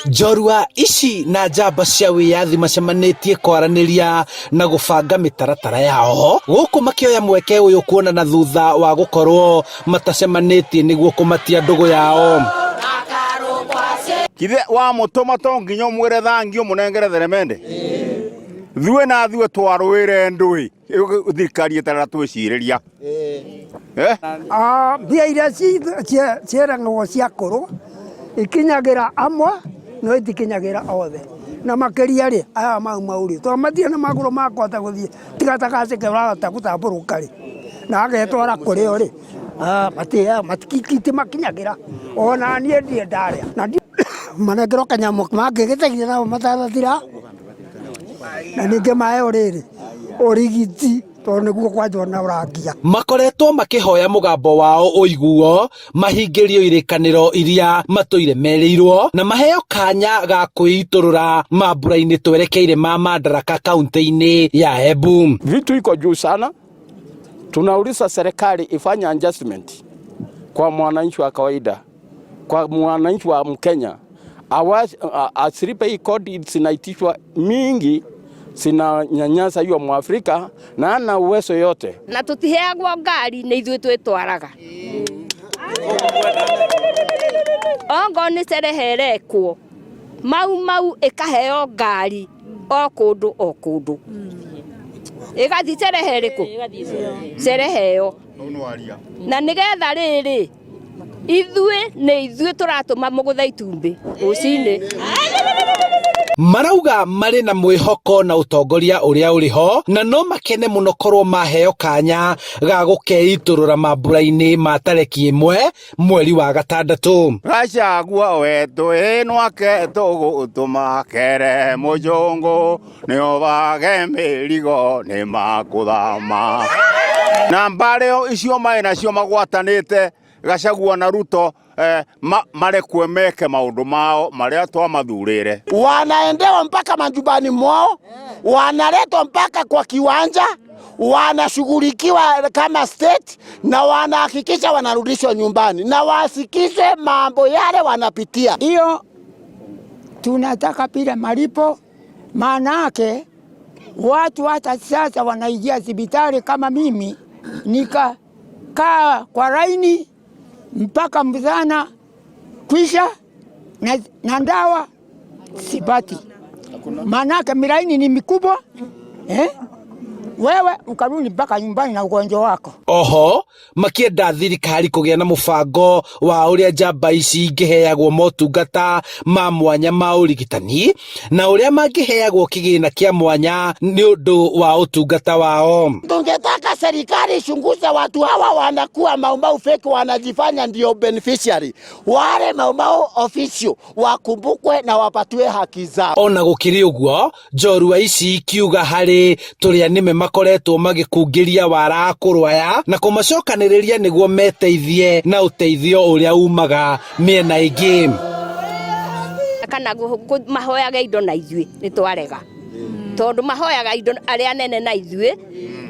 Njorua ici na njamba cia wiyathi macemanitie kwaraniria na gubanga mitaratara yao guku makioya mweke uyu kuonana thutha wa gukorwo matacemanitie niguo kumatia ndugu yao. Kithe wa mutuma to nginyo mwire thangio munengere theremende thue na thue twarwire ndui thirikari etara twiciriria mbia iria cierangwo cia kuru ikinyagira amwe no itikinyagira othe na makiria ri aya mauri to mathie na maguru makota guthie tigatagacike urahota gutamburuka ri na agetwara kurio ri matikikiti makinyagira ona nie ndie ndaria na manegero kanyamu magigitegia na matarathira na ninge mae uriri urigiti to niguo kwanjona uragia makoretwo makihoya mugambo wao uiguo mahingirio irikaniro iria matuire mereirwo na maheo kanya ga kwiiturura mambura-ini twerekeire ma Madaraka kaunti-ini ya Embu. Vitu iko juu sana, tunauliza serikali ifanye adjustment kwa mwananchi wa kawaida, kwa mwananchi wa Mkenya asilipe kodi zinaitishwa mingi, sina nyanyasa hiyo Mwafrika na ana uwezo yote na tutiheagwo ngari ni ithuĩ twitwaraga ongo ni cereherekwo mau ikaheo ngari o kundu igathi cerehereko cereheo na nigetha riri ithuĩ turatuma mugutha itumbi ucini. Marauga mari na mwihoko na utongoria uria uriho na no makene muno korwo maheo kanya ga gukeiturura mambura-ini ma tareki 1 mweri wa gatandatu. Racagua wetu nwake tugutuma kere mujongo nio bage mirigo ni makuthama na mbareo icio mai nacio magwatanite Gachagua na Ruto marekwe meke maundu mao maria twamathurire. Wanaendewa mpaka majumbani mwao, wanaletwa mpaka kwa kiwanja, wanashughulikiwa kama state na wanahakikisha wanarudishwa nyumbani na wasikizwe mambo yale wanapitia. Hiyo tunataka bila malipo, manake watu hata sasa wanaingia hospitali kama mimi nikakaa kwa laini mpaka mzana kwisha na ndawa sipati, manake miraini ni mikubwa wewe ukarudi mpaka nyumbani na ugonjwa wako. Oho makienda thirikari kugia na mubango wa uria njamba ici ingiheagwo motungata ma mwanya ma urigitani na uria mangiheagwo kigina kia mwanya ni undu wa utungata wao. Tungetaka serikali ichunguze watu hawa wanakuwa maumau fake, wanajifanya ndio beneficiary. Wale maumau official wakumbukwe na wapatwe haki zao. Ona gukiri uguo njorua ici kiuga hari turia nime makoretwo magikungiria wara kurwaya na kumacokaniriria niguo meteithie na uteithio uria umaga miena ingi kana mahoyaga indo na ithuĩ ni twarega tondu mahoyaga indo aria nene na ithuĩ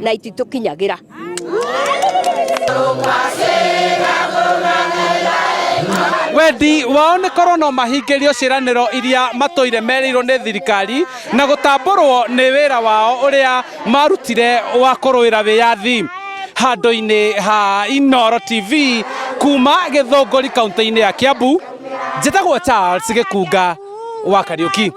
na ititukinyagira. Wendi wao ni korwo no mahingirio ciraniro iria matoire mereirwo ni thirikari na gutamburwo ni wira wao uria marutire wa kuruira wiyathi. Handu-ini ha Inooro TV kuma Githunguri kaunti-ini ya Kiambu, njitagwo Charles Gikunga wa Kariuki.